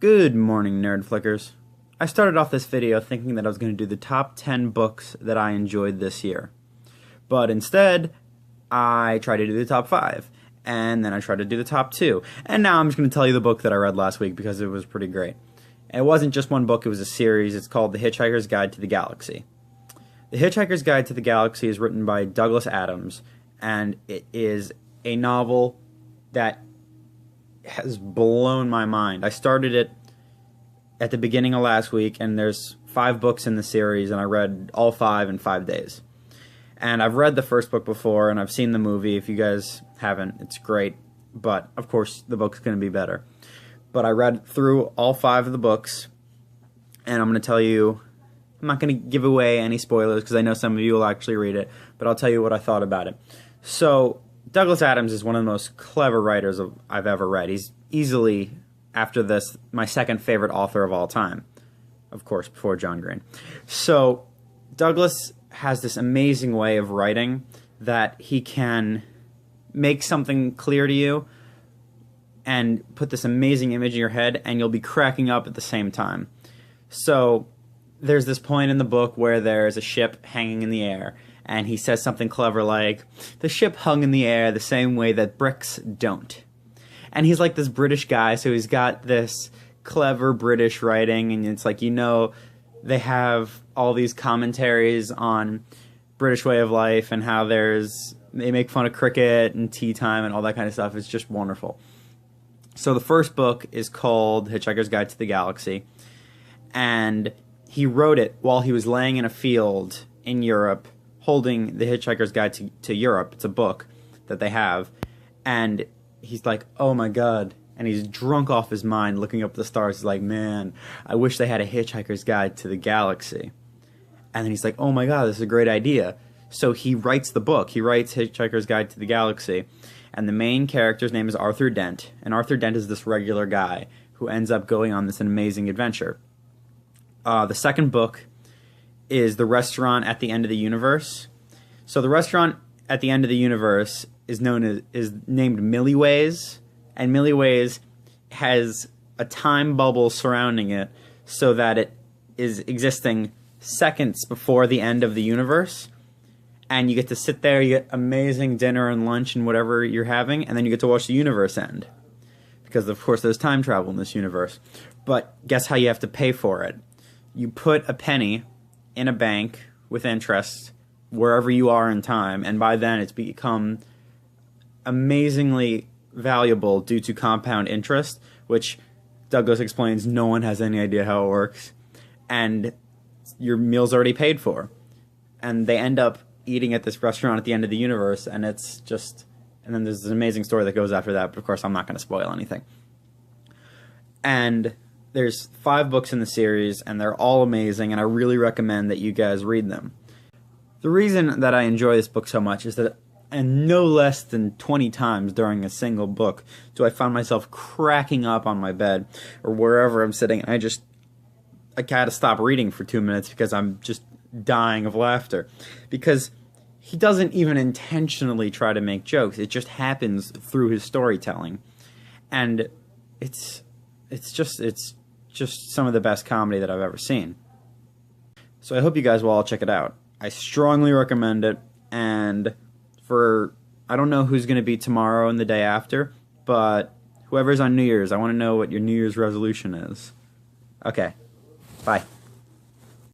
Good morning, Nerd Flickers. I started off this video thinking that I was going to do the top 10 books that I enjoyed this year. But instead, I tried to do the top 5. And then I tried to do the top 2. And now I'm just going to tell you the book that I read last week because it was pretty great. And it wasn't just one book, it was a series. It's called The Hitchhiker's Guide to the Galaxy. The Hitchhiker's Guide to the Galaxy is written by Douglas Adams. And it is a novel that has blown my mind. I started it at the beginning of last week, and there's 5 books in the series, and I read all 5 in 5 days. And I've read the first book before, and I've seen the movie. If you guys haven't, it's great. But, of course, the book's going to be better. But I read through all 5 of the books, and I'm going to tell you, I'm not going to give away any spoilers, because I know some of you will actually read it, but I'll tell you what I thought about it. So, Douglas Adams is one of the most clever writers I've ever read. He's easily, after this, my second favorite author of all time. Of course, before John Green. So, Douglas has this amazing way of writing that he can make something clear to you and put this amazing image in your head, and you'll be cracking up at the same time. So, there's this point in the book where there's a ship hanging in the air, and he says something clever like, "The ship hung in the air the same way that bricks don't." And he's like this British guy, so he's got this clever British writing, and it's like, you know, they have all these commentaries on British way of life and how they make fun of cricket and tea time and all that kind of stuff. It's just wonderful. So the first book is called Hitchhiker's Guide to the Galaxy, and he wrote it while he was laying in a field in Europe, holding the Hitchhiker's Guide to Europe. It's a book that they have, and he's like, oh my god, and he's drunk off his mind looking up at the stars. He's like, man, I wish they had a Hitchhiker's Guide to the Galaxy. And then he's like, oh my god, this is a great idea. So he writes the book. He writes Hitchhiker's Guide to the Galaxy, and the main character's name is Arthur Dent, and Arthur Dent is this regular guy who ends up going on this amazing adventure. The second book is The Restaurant at the End of the Universe. So the restaurant at the end of the universe is named Milliways, and Milliways has a time bubble surrounding it so that it is existing seconds before the end of the universe, and you get to sit there, you get amazing dinner and lunch and whatever you're having, and then you get to watch the universe end, because of course there's time travel in this universe. But guess how you have to pay for it? You put a penny in a bank with interest wherever you are in time, and by then it's become amazingly valuable due to compound interest, which Douglas explains no one has any idea how it works, and your meal's already paid for. And they end up eating at this restaurant at the end of the universe, and it's just, and then there's an amazing story that goes after that, but of course I'm not going to spoil anything. And there's 5 books in the series, and they're all amazing, and I really recommend that you guys read them. The reason that I enjoy this book so much is that, and no less than 20 times during a single book, do I find myself cracking up on my bed or wherever I'm sitting, and I gotta stop reading for 2 minutes because I'm just dying of laughter. Because he doesn't even intentionally try to make jokes. It just happens through his storytelling. And it's just some of the best comedy that I've ever seen. So I hope you guys will all check it out. I strongly recommend it, and I don't know who's going to be tomorrow and the day after, but whoever's on New Year's, I want to know what your New Year's resolution is. Okay, bye.